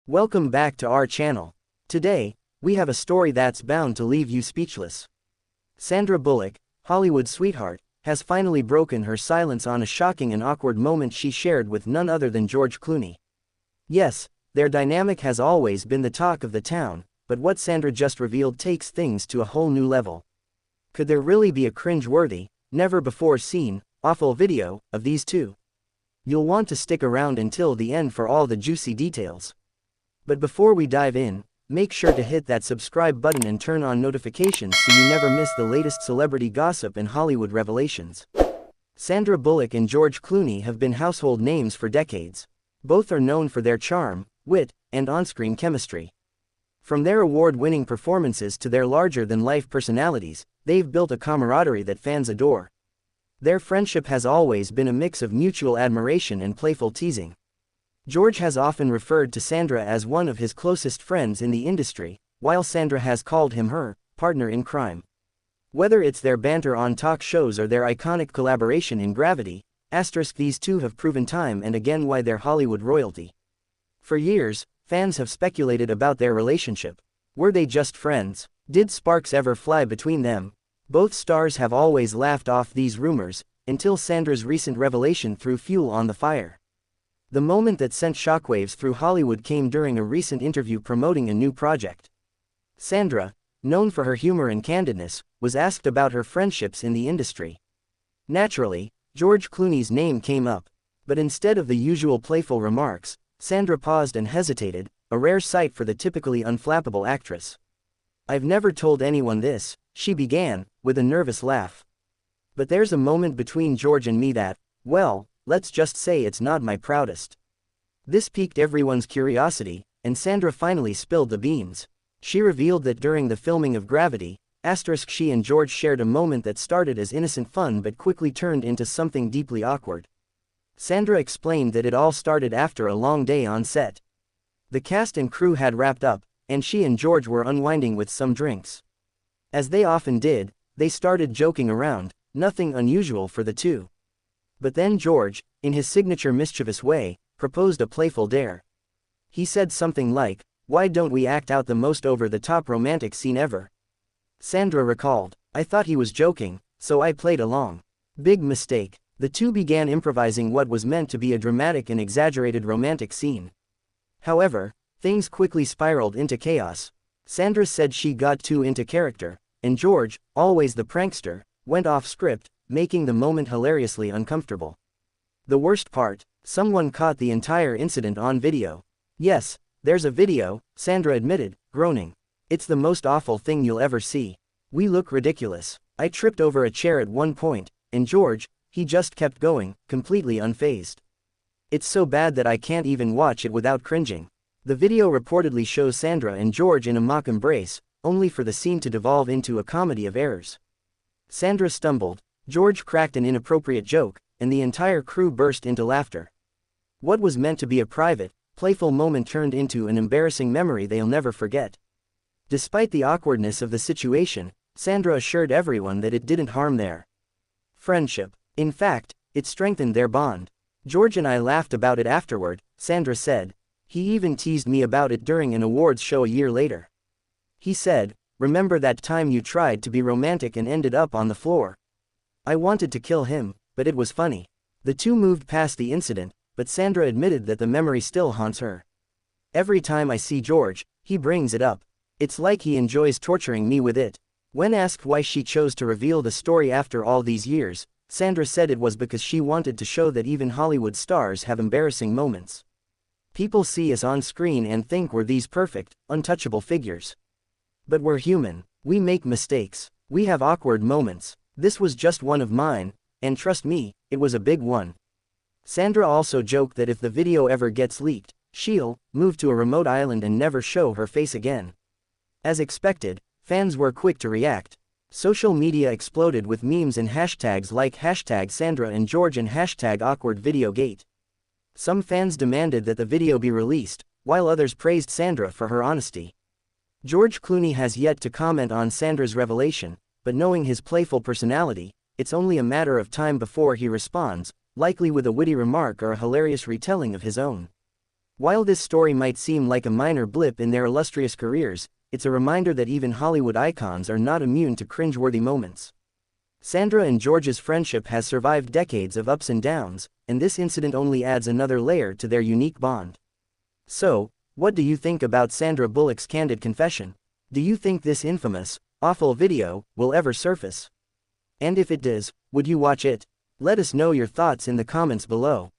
Welcome back to our channel. Today, we have a story that's bound to leave you speechless. Sandra Bullock, Hollywood sweetheart, has finally broken her silence on a shocking and awkward moment she shared with none other than George Clooney. Yes, their dynamic has always been the talk of the town, but what Sandra just revealed takes things to a whole new level. Could there really be a cringe-worthy, never-before-seen, awful video of these two? You'll want to stick around until the end for all the juicy details. But before we dive in, make sure to hit that subscribe button and turn on notifications so you never miss the latest celebrity gossip and Hollywood revelations. Sandra Bullock and George Clooney have been household names for decades. Both are known for their charm, wit, and on-screen chemistry. From their award-winning performances to their larger-than-life personalities, they've built a camaraderie that fans adore. Their friendship has always been a mix of mutual admiration and playful teasing. George has often referred to Sandra as one of his closest friends in the industry, while Sandra has called him her partner in crime. Whether it's their banter on talk shows or their iconic collaboration in Gravity, these two have proven time and again why they're Hollywood royalty. For years, fans have speculated about their relationship. Were they just friends? Did sparks ever fly between them? Both stars have always laughed off these rumors, until Sandra's recent revelation threw fuel on the fire. The moment that sent shockwaves through Hollywood came during a recent interview promoting a new project. Sandra, known for her humor and candidness, was asked about her friendships in the industry. Naturally, George Clooney's name came up, but instead of the usual playful remarks, Sandra paused and hesitated, a rare sight for the typically unflappable actress. "I've never told anyone this," she began, with a nervous laugh. "But there's a moment between George and me that, well, let's just say it's not my proudest." This piqued everyone's curiosity, and Sandra finally spilled the beans. She revealed that during the filming of Gravity, she and George shared a moment that started as innocent fun but quickly turned into something deeply awkward. Sandra explained that it all started after a long day on set. The cast and crew had wrapped up, and she and George were unwinding with some drinks. As they often did, they started joking around, nothing unusual for the two. But then George, in his signature mischievous way, proposed a playful dare. He said something like, "Why don't we act out the most over-the-top romantic scene ever?" Sandra recalled, "I thought he was joking, so I played along. Big mistake." The two began improvising what was meant to be a dramatic and exaggerated romantic scene. However, things quickly spiraled into chaos. Sandra said she got too into character, and George, always the prankster, went off script, making the moment hilariously uncomfortable. The worst part, someone caught the entire incident on video. "Yes, there's a video," Sandra admitted, groaning. "It's the most awful thing you'll ever see. We look ridiculous. I tripped over a chair at one point, and George, he just kept going, completely unfazed. It's so bad that I can't even watch it without cringing." The video reportedly shows Sandra and George in a mock embrace, only for the scene to devolve into a comedy of errors. Sandra stumbled, George cracked an inappropriate joke, and the entire crew burst into laughter. What was meant to be a private, playful moment turned into an embarrassing memory they'll never forget. Despite the awkwardness of the situation, Sandra assured everyone that it didn't harm their friendship. In fact, it strengthened their bond. "George and I laughed about it afterward," Sandra said. "He even teased me about it during an awards show a year later. He said, 'Remember that time you tried to be romantic and ended up on the floor?' I wanted to kill him, but it was funny." The two moved past the incident, but Sandra admitted that the memory still haunts her. "Every time I see George, he brings it up. It's like he enjoys torturing me with it." When asked why she chose to reveal the story after all these years, Sandra said it was because she wanted to show that even Hollywood stars have embarrassing moments. "People see us on screen and think we're these perfect, untouchable figures. But we're human. We make mistakes. We have awkward moments. This was just one of mine, and trust me, it was a big one." Sandra also joked that if the video ever gets leaked, she'll move to a remote island and never show her face again. As expected, fans were quick to react. Social media exploded with memes and hashtags like #Sandra and George and #AwkwardVideoGate. Some fans demanded that the video be released, while others praised Sandra for her honesty. George Clooney has yet to comment on Sandra's revelation, but knowing his playful personality, it's only a matter of time before he responds, likely with a witty remark or a hilarious retelling of his own. While this story might seem like a minor blip in their illustrious careers, it's a reminder that even Hollywood icons are not immune to cringeworthy moments. Sandra and George's friendship has survived decades of ups and downs, and this incident only adds another layer to their unique bond. So, what do you think about Sandra Bullock's candid confession? Do you think this infamous, awful video will ever surface? And if it does, would you watch it? Let us know your thoughts in the comments below.